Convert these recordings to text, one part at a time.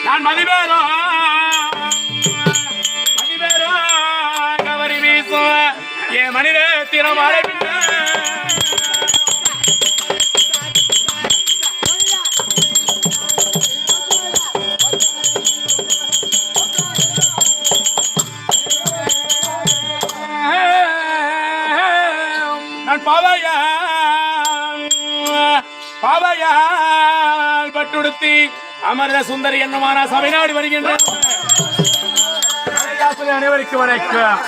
நான் மதிவேரோ கவரி வீசும் என் மனித தினம் அழைப்பின் நான் பாவையால் பட்டுடுத்தி அமர்த சுந்தரி என்னமான சபை நாடு வருகின்ற அனைவருக்கு வணக்கம்.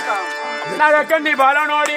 நகக்கண்டி பாலனோடி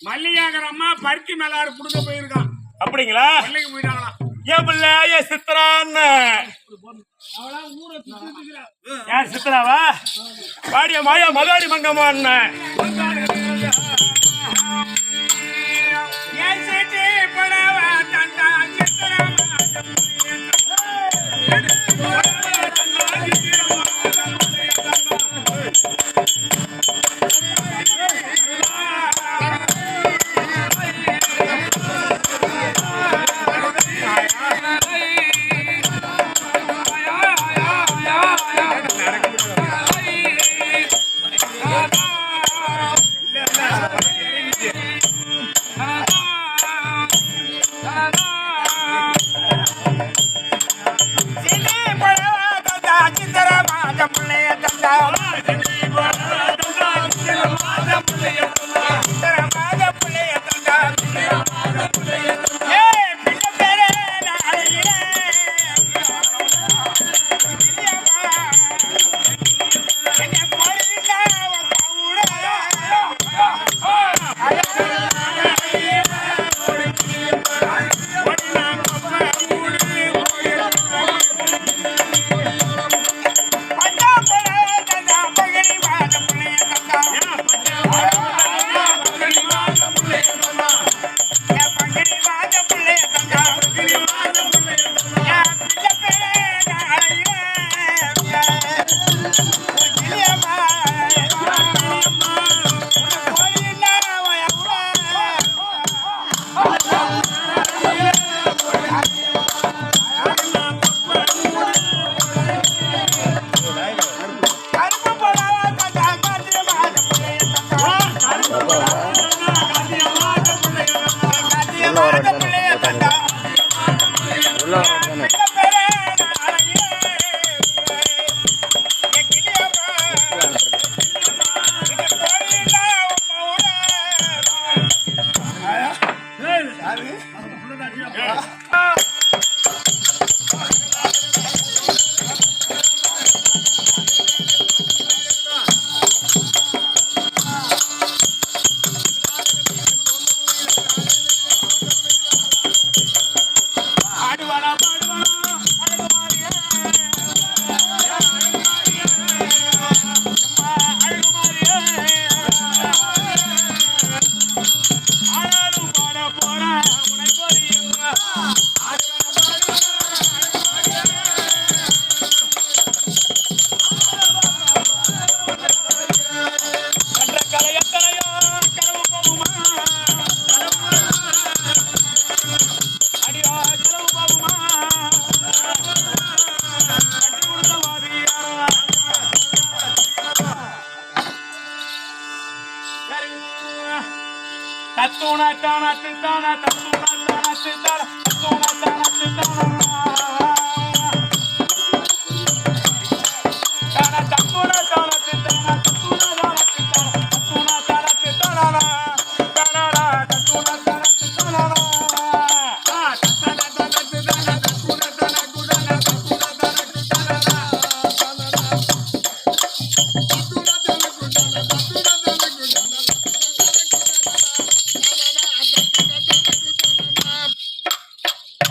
மல்லிகாங்கிற அம்மா பருத்தி மேலாறு புடுங்க போயிருக்கான். அப்படிங்களா? மல்லிகை போயிட்டாங்களாம். ஏன் பிள்ளை ஏன் சித்ரான்னு யார் சித்ராவா? பாடிய மாயா மதாடி மங்கம்மா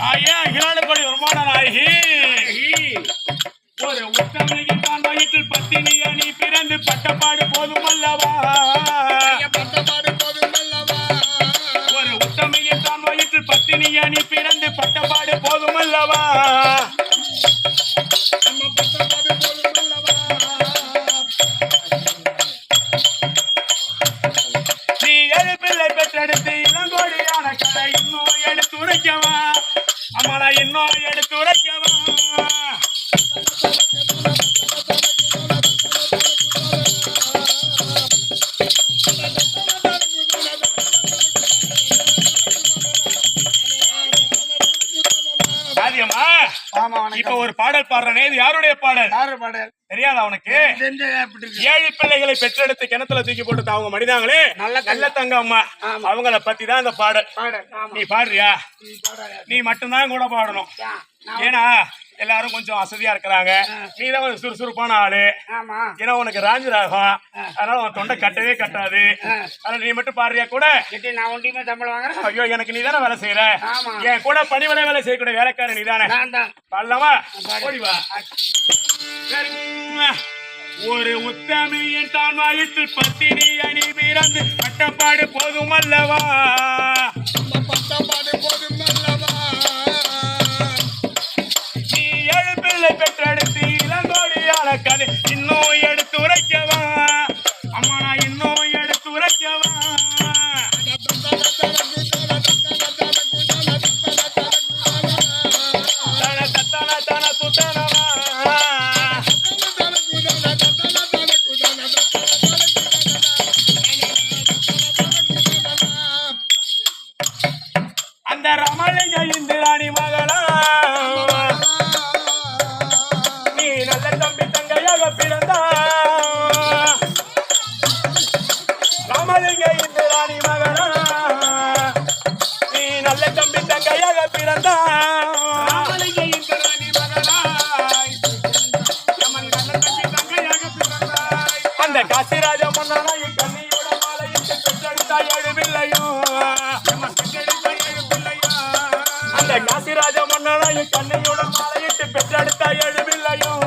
ஐயா இராணுபடி வருமான நாயகி ஒரு உத்தமையின் தான் வயிற்றில் பத்தினி அணி பிறந்து பட்டப்பாடு போதும் அல்லவா ஒரு உத்தமையின் தான் வயிற்றில் பத்தினி அணி பிறந்து பட்டப்பாடு போதும் அல்லவா நீ ஏழு பிள்ளை பெற்றெடுத்து இளங்கோடியான கதை இன்னும் எடுத்து உரைக்கவா அம்மா இன்னும் எடுத்து உரைக்கவா சாதியம்மா இப்ப ஒரு பாடல் பாடுறனே இது யாருடைய பாடல் தெரியாதா உனக்கு ஏழு பிள்ளைகளை பெற்றெடுத்து கிணத்துல தூக்கி போட்டு அவங்க மடிதாங்களே நல்ல தங்க அம்மா அவங்கள பத்தி தான் இந்த பாடல் நீ பாடுறியா நீ மட்டும்தான் கூட பாடணும் ஏன்னா எல்லாரும் கொஞ்சம் வசதியா இருக்கிறாங்க நீ தான் ஒரு சுறுசுறுப்பான ஆளு ஏன்னா உனக்கு ராஞ்சி ராகம் அதனால உன் தொண்டை கட்டவே கட்டாது அதனால நீ மட்டும் பாடுறியா கூட நான் ஒன்றியுமே சம்பளம் வாங்குறேன். ஐயோ எனக்கு நீ தானே வேலை செய்யற என் கூட பணிவிட வேலை செய்யக்கூடிய வேலைக்காரன் நீ தானே பாடலாமா ஓடிவா ஒரு உத்தமையின் தான் வயிற்றில் பத்தினி அணி பிறந்து பட்டப்பாடு போதும் அல்லவா நீ ஏழு பிள்ளை பெற்றெடுத்து இளங்கோடியான கதை இன்னும் எடுத்து உரைக்கவா அம்மா நான் இன்னும் எடுத்து உரைக்கவா அந்த ரமலிங்க இந்திராணி மகளா நீ நல்ல தம்பி தங்கையாக பிறந்தா ரமலிங்க இந்திராணி மகளா நீ நல்ல தம்பி தங்கையாக பிறந்தா அந்த காசிராஜ மன்னனா என் கண்ணியோட மாலையிட்டு பெற்றெடுத்தா ஏழு பிள்ளையும் அந்த காசிராஜ மன்னனா என் கண்ணியோட மாலையிட்டு பெற்றெடுத்தா ஏழு பிள்ளையும்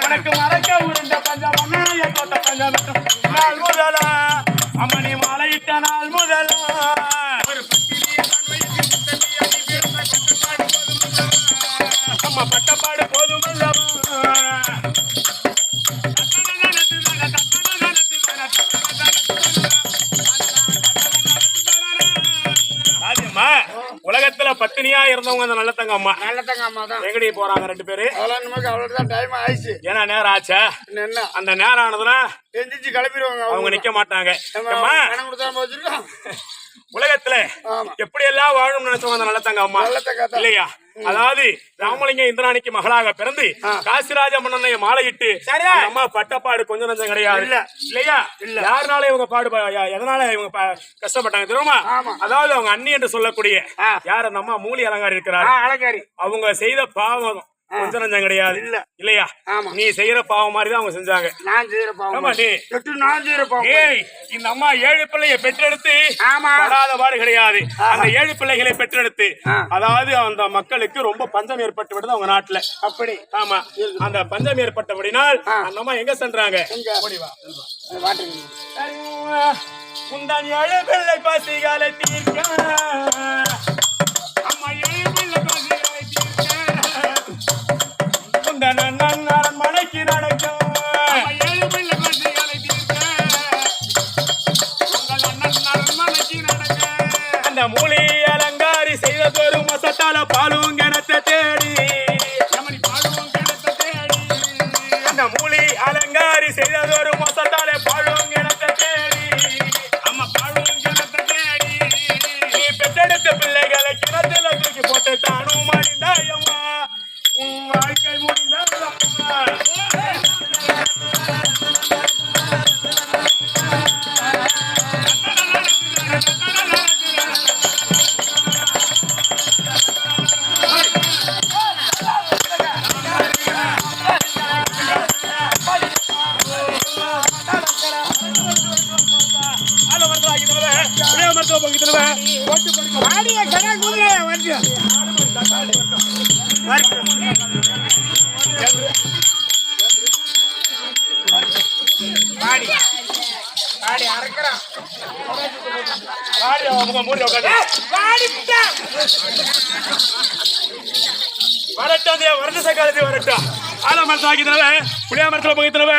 உனக்கு மறைக்க உருண்ட பஞ்சம் மன்னனைய கோட்ட பஞ்சம் நாள் முதலா அம்மா நீ மாலையிட்ட நாள் முதலா அம்மா பட்டப்பாடு போதும் அல்லவா உலகத்துல பத்தினியா இருந்தவங்க அந்த நல்ல தங்க அம்மா தான் எங்கடி போறாங்க ரெண்டு பேரு அதெல்லாம் நமக்கு அவ்வளவுதான் டைம் ஆயிடுச்சு. ஏன்னா நேரம் ஆச்சா என்ன அந்த நேரம் ஆனதுன்னா எந்திரிச்சு கிளம்பிடுவாங்க. அவங்க நிக்க மாட்டாங்க அம்மா பணம் கொடுத்தாம வச்சிருக்கோம். உலகத்துல எப்படி எல்லாம் வாழும் நினைச்சவங்க அந்த நல்ல தங்க அம்மா இல்லையா அதாவது ராமலிங்க இந்திராணிக்கு மகளாக பிறந்து காசிராஜ மன்னனை மாலையிட்டு அம்மா பட்டப்பாடு கொஞ்சம் நஞ்சம் கிடையாது இல்லையா யாருனால இவங்க பாடு எதனால இவங்க கஷ்டப்பட்டாங்க தெரியுமா அதாவது அவங்க அண்ணி என்று சொல்லக்கூடிய யார் அந்த அம்மா மூலி அலங்காரி இருக்கிறார் அவங்க செய்த பாவம் கொஞ்சம் நஞ்சம் கிடையாது இல்லையா நீ செய்யற பாவம் மாதிரிதான் அவங்க செஞ்சாங்க. நான் செய்யற பாவம் ஏய் இந்த அம்மா ஏழு பிள்ளையை பெற்றெடுத்து படாத பாடு கிடையாது. அந்த ஏழு பிள்ளைகளை பெற்றெடுத்து அதாவது அந்த மக்களுக்கு ரொம்ப பஞ்சம் ஏற்பட்டு விடுது அவங்க நாட்டுல. அப்படி ஆமா அந்த பஞ்சம் ஏற்பட்டபடினால் அந்த அம்மா எங்க சென்றாங்க உந்தன் ஏழு பிள்ளை பசிகளை தீர்க்க அம்மா ஏழு பிள்ளை பசிகளை தீர்க்க மனைக்கு நடக்கும் ஏழு பிள்ளை பசிகளை தீர்க்க அந்த மூலி அலங்காரி செய்ததொரு மசத்தால பாலும் கிணத்தை தேடி அந்த மூலி அலங்காரி செய்ததொரு மசத்தால பாலும் கிணத்தை தேடி மனசாகிதவ புளிய மரத்துல பங்கிதவ ஓட்டு படுக்க ஆடிய கடை குதிரை வந்து பாடி பாடி அறக்குறான் பாடி அவங்க மூடி உட்காந்து பாடி வரட்டும் வருட சக்காலத்தை வரட்டும் ஆனா மனசாகிதவ புளிய மரத்துல பங்கிதவ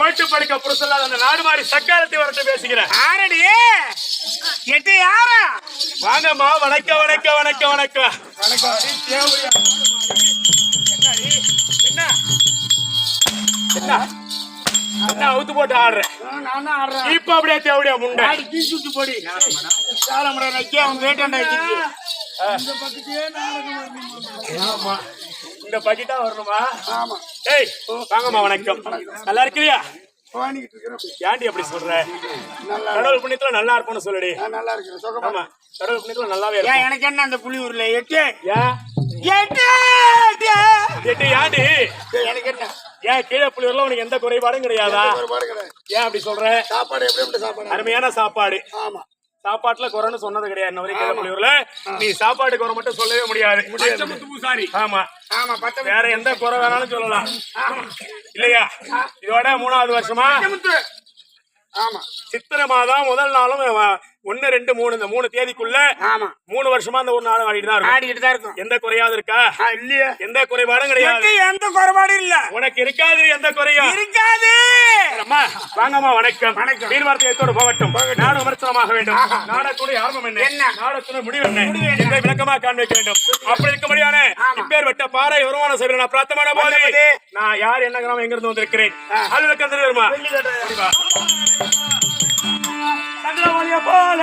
ஓட்டு படுக்க புருஷல்லாத அந்த நாடு மாதிரி சக்காலத்தை வரட்டும் பேசுகிறேன் ஆரடி எட்டு யாரா வாங்கம்மா வணக்கம் வணக்கம் வணக்கம் வணக்கம் என்ன என்ன என்ன அவுத்து போட்டு ஆடுறேன் நானும் ஆடுறேன் இப்ப அப்படியே தேவடியா முண்டை ஆடி தீ சுட்டு போடி சாலமுறை நக்கி அவன் வேட்டாண்டா ஆமா இந்த பக்கெட்டா வரணுமா ஆமா ஏய் வாங்கம்மா வணக்கம் நல்லா இருக்கிறியா வாங்கிட்டு இருக்கிறேன் ஏன்டி அப்படி சொல்ற நல்லா கடவுள் புண்ணியத்துல நல்லா இருப்போம்னு சொல்லுடி நல்லா இருக்கிறேன் சுகமா ஆமா கடவுள் புண்ணியத்துல நல்லாவே ஏன் இருக்கும் எனக்கு என்ன அந்த புளி ஊர்ல எட்டு ஏன் எட்டு எட்டு ஏன்டி எனக்கு என்ன ஏன் கீழே புள்ளிவரில் உனக்கு எந்த குறைபாடும் கிடையாதா ஒருபாடு கிடையாது ஏன் அப்படி சொல்ற சாப்பாடு எப்படி சாப்பாடு அருமையான சாப்பாடு ஆமா சாப்பாட்டுல குறைன்னு சொன்னது கிடையாது இன்ன வரைக்கும் கீழே புள்ளிவரில் நீ சாப்பாடு குறை மட்டும் சொல்லவே முடியாது பூசாரி ஆமா ஆமா பத்து வேற எந்த குறை வேணாலும் சொல்லலாம் இல்லையா இதோட 3வது வருஷமா முத்து ஆமா சித்திரை மாதம் முதல் நாளும் 1, 2, 3 இந்த 3 தேதிக்குள்ள ஆமா 3 வருஷமா அந்த ஒரு நாள் ஆடிட்டு தான் இருக்கும் ஆடிக்கிட்டு தான் இருக்கும் எந்த குறையாவது இருக்கா இல்லையே எந்த குறைபாடும் கிடையாது எந்த குறைபாடும் இல்ல உனக்கு இருக்காது எந்த குறையும் இருக்காது அம்மா வாங்கம்மா வணக்கம் வணக்கம். மீன் வார்த்தையத்தோடு போகட்டும் நாடு விமர்சனமாக வேண்டும் நாடக்கூடிய ஆரம்பம் என்ன நாடத்துல முடிவு என்ன என்பதை விளக்கமா காண்பிக்க வேண்டும் அப்படி இருக்க முடியான இப்பேற்பட்ட பாறை வருமான சபையில் நான் பிரார்த்தமான போது நான் யார் என்ன கிராமம் எங்க இருந்து வந்திருக்கிறேன் அலுவலகம் வந்து வருமா சந்திரவாளிய போல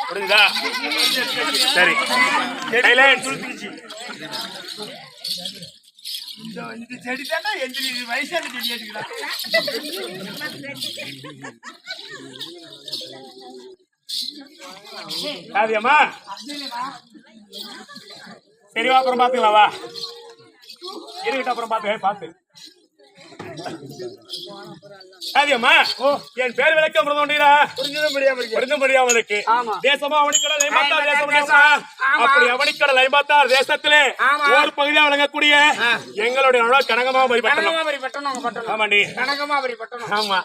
புரியுதா சரி சைலன்ஸ் இந்த செடி தானே எந்திரி வயசான செடி எடுக்கிறான் காவியம்மா சரி வா அப்புறம் பாத்துக்கலாம் வா இருக்கட்டும் அப்புறம் பாத்து காவியம்மா என் பேர் விளக்கம் புரிந்தும் முடியாம இருக்கு தேசமா அவனிக்கடல் ஐம்பத்தாறு தேசம் அப்படி அவனிக்கடல் 56 தேசத்திலே ஒரு பகுதியா வழங்கக்கூடிய எங்களுடைய நாடு கனகமாபுரி பட்டணம் ஆமாண்டி கனகமாபுரி பட்டணம் ஆமா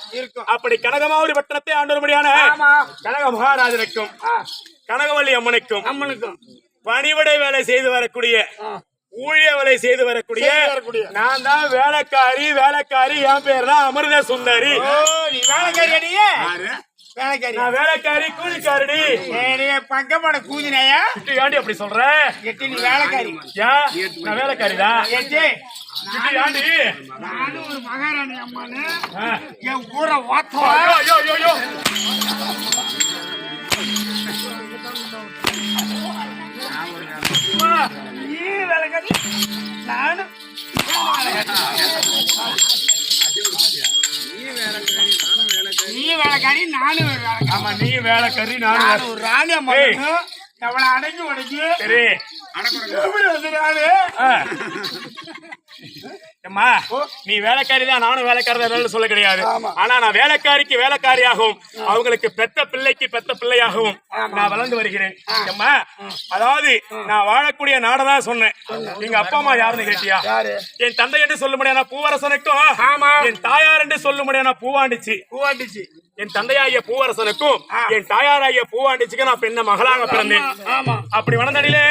அப்படி கனகமாபுரி பட்டணத்தை ஆண்டவருடையான கனக மகாராஜனுக்கும் கனகவல்லி அம்மனுக்கும் பணிவிடை வேலை செய்து வரக்கூடிய ஊழிய வேலை செய்து வரக்கூடிய நான் தான் வேலைக்காரி என் பேர் தான் அமிர்த சுந்தரி நீ வேலைக்காரி அடியே வேலைக்காரி நான் வேலைக்காரி கூலிக்காரடி பக்கமான கூதினையா ஏண்டி அப்படி சொல்ற எட்டு நீ வேலைக்காரி ஏன் நான் வேலைக்காரிதான் எட்டு ஏண்டி நானும் ஒரு மகாராணி அம்மானு என் ஊரை வாத்தோ ஐயோ ஐயோ ஐயோ நீ வேலைக்காரி நானும் நீ வேலைக்காரி நானும் வேலைக்காரி ஆமா நீ வேலைக்காரி நானும் நானும் ஒரு ராணி அம்மா எவ்வளவு அடங்கி உடைச்சு சரி எப்படி வந்து நானு அம்மா நீ வேலைக்காரி தான், நானும் வேலைக்காரி சொல்ல கிடையாது. ஆனா நான் வேலைக்காரிக்கு வேலைக்காரியாகவும் அவங்களுக்கு பெத்த பிள்ளைக்கு பெத்த பிள்ளையாகவும் நான் வளர்ந்து வருகிறேன். அம்மா அதாவது நான் வாழக்கூடிய நாடதான் சொன்னேன். எங்க அப்பா அம்மா யாருன்னு கேட்டியா? என் தந்தை என்று சொல்ல முடியாத பூவரசனுக்கும் என் தாயார் என்று சொல்ல முடியாத பூவாண்டிச்சு. என் தந்தையாகிய பூவரசனுக்கும் என் தாயாராகிய பூவாண்டிச்சுக்கு நான் பெண்ண மகளாக பிறந்தேன். அப்படி வளர்ந்தடிலே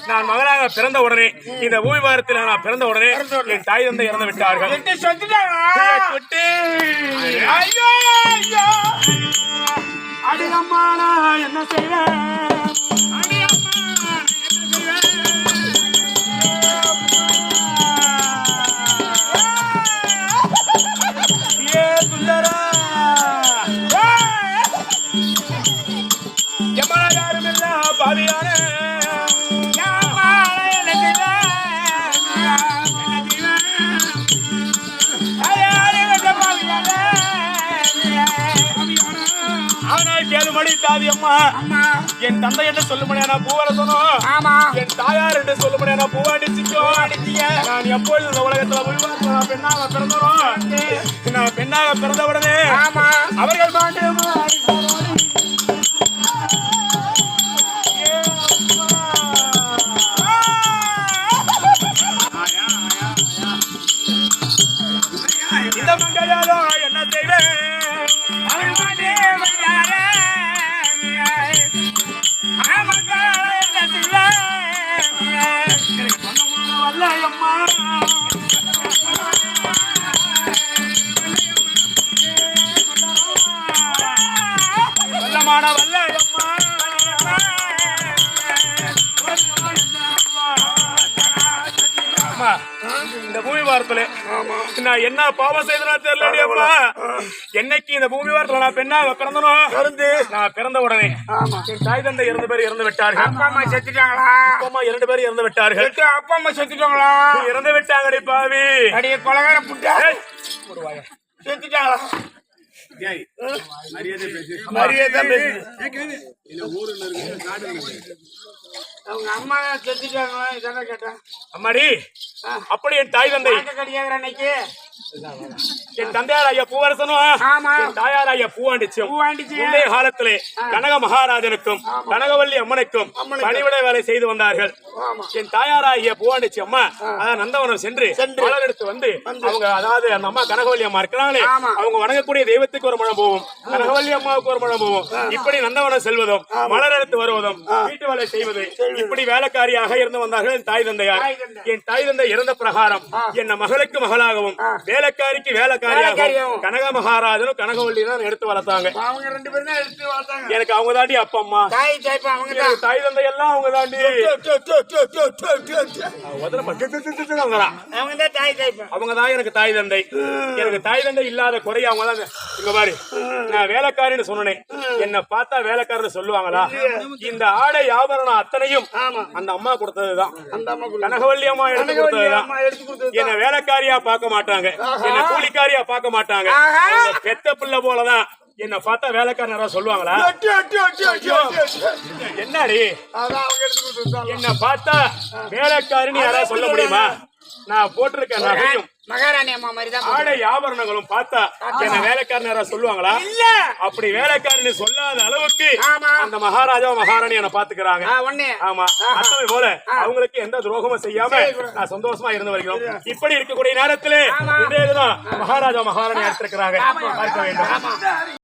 நான் மகளாக பிறந்த உடனே இந்த பூமி வாரத்தில் நான் பிறந்த உடனே என் தாய் தந்தை இறந்து விட்டார்கள். அடியம்மா நான் என்ன செய்வேன்? என் தந்தை என்று சொல்ல முடியாத பூவரசனும் என் தாயார் என்று சொல்ல முடியாத பூவாண்டிச்சிக்கும் நான் எப்பொழுது இந்த உலகத்துல நான் பெண்ணாக பிறந்தோம். நான் பெண்ணாக பிறந்த உடனே அவர்கள் இந்த மங்கையாலோ என்ன செய்வேன்? இந்த பூமி வாரத்துல நான் என்ன பாவம் செய்தனா தெரியலடியப்பா. என்னைக்கு இந்த பூமி வாரத்துல நான் பெண்ணாக பிறந்தனோ நான் பிறந்த உடனே என் தாய் தந்தை 2 பேர் இறந்து விட்டார்கள். அப்பா அம்மா செத்துட்டாங்களா? அப்பா அம்மா 2 பேர் இறந்து விட்டார்கள். அப்பா அம்மா செத்துட்டாங்களா? இறந்து விட்டாங்கடி பாவி. அடியே கொலகார புட்டா செத்துட்டாங்களா? அவங்க அம்மா செத்துட்டாங்களா? இதெல்லாம் கேட்டா அம்மாடி அப்படி என் தாய் தந்தை கிடையாது. அன்னைக்கு என் தந்தையார் ஐயா பூவரசனும் என் தாயார் ஐயா பூவாண்டிச்சும் முந்தைய காலத்திலே கனக மகாராஜனுக்கும் கனகவல்லி அம்மனுக்கும் பணிவிடை வேலை செய்து வந்தார்கள். என் தாயார் ஐயா பூவாண்டிச்சு அம்மா அதான் நந்தவனம் சென்று மலர் எடுத்து வந்து அவங்க அதாவது அந்த அம்மா கனகவல்லி அம்மா இருக்கிறாங்களே அவங்க வணங்கக்கூடிய தெய்வத்துக்கு ஒரு மனம் போவோம், கனகவல்லி அம்மாவுக்கு ஒரு மனம் போவோம். இப்படி நந்தவனம் செல்வதும் மலர் எடுத்து வருவதும் வீட்டு வேலை செய்வது இப்படி வேலைக்காரியாக இருந்து வந்தார்கள் என் தாய் தந்தையார். என் தாய் தந்தை இறந்த பிரகாரம் என் மகளுக்கு மகளாகவும் வேலைக்காரிக்கு வேலைக்காரியாகவும் கனக மகாராஜனும் கனகவல்லி தான் எடுத்து வளர்த்தாங்க. அவங்க 2 பேரும் தான் எடுத்து வளர்த்தாங்க. எனக்கு அவங்க தாண்டி அப்பா அம்மா தாய் தந்தை எல்லாம் அவங்க தாண்டி அவங்க தான் எனக்கு தாய் தந்தை. எனக்கு தாய் தந்தை இல்லாத குறைய அவங்க தான். இங்க பாரு நான் வேலைக்காரின்னு சொன்னேன், என்ன பார்த்தா வேலைக்காரன்னு சொல்லுவாங்களா? இந்த ஆடை ஆபரணம் அத்தனையும் அந்த அம்மா கொடுத்ததுதான், கனகவல்லி அம்மா எடுத்து கொடுத்ததுதான். என்ன வேலைக்காரியா பார்க்க மாட்டாங்க, என்ன கூலிக்காரியா பார்க்க மாட்டாங்க. பெத்த பிள்ளை போலதான் என்ன பார்த்தா வேலைக்காரன் சொல்லுவாங்களா? என்னடி என்ன பார்த்தா வேலைக்காரின்னு யாராவது சொல்ல முடியுமா? நான் போட்டிருக்க நகையும் மகாராணி அம்மா மாதிரி தான் ஆடை ஆபரணங்களும் பார்த்தா என்ன வேலைக்காரன் சொல்லுவாங்களா? அப்படி வேலைக்காரன்னு சொல்லாத அளவுக்கு அந்த மகாராஜா மகாராணி என்ன பாத்துக்கிறாங்க. ஆமா அத்தனை போல அவங்களுக்கு எந்த துரோகமும் செய்யாம நான் சந்தோஷமா இருந்து வருகிறோம். இப்படி இருக்கக்கூடிய நேரத்திலே மகாராஜா மகாராணி எடுத்திருக்கிறாங்க. பார்க்க வேண்டும்.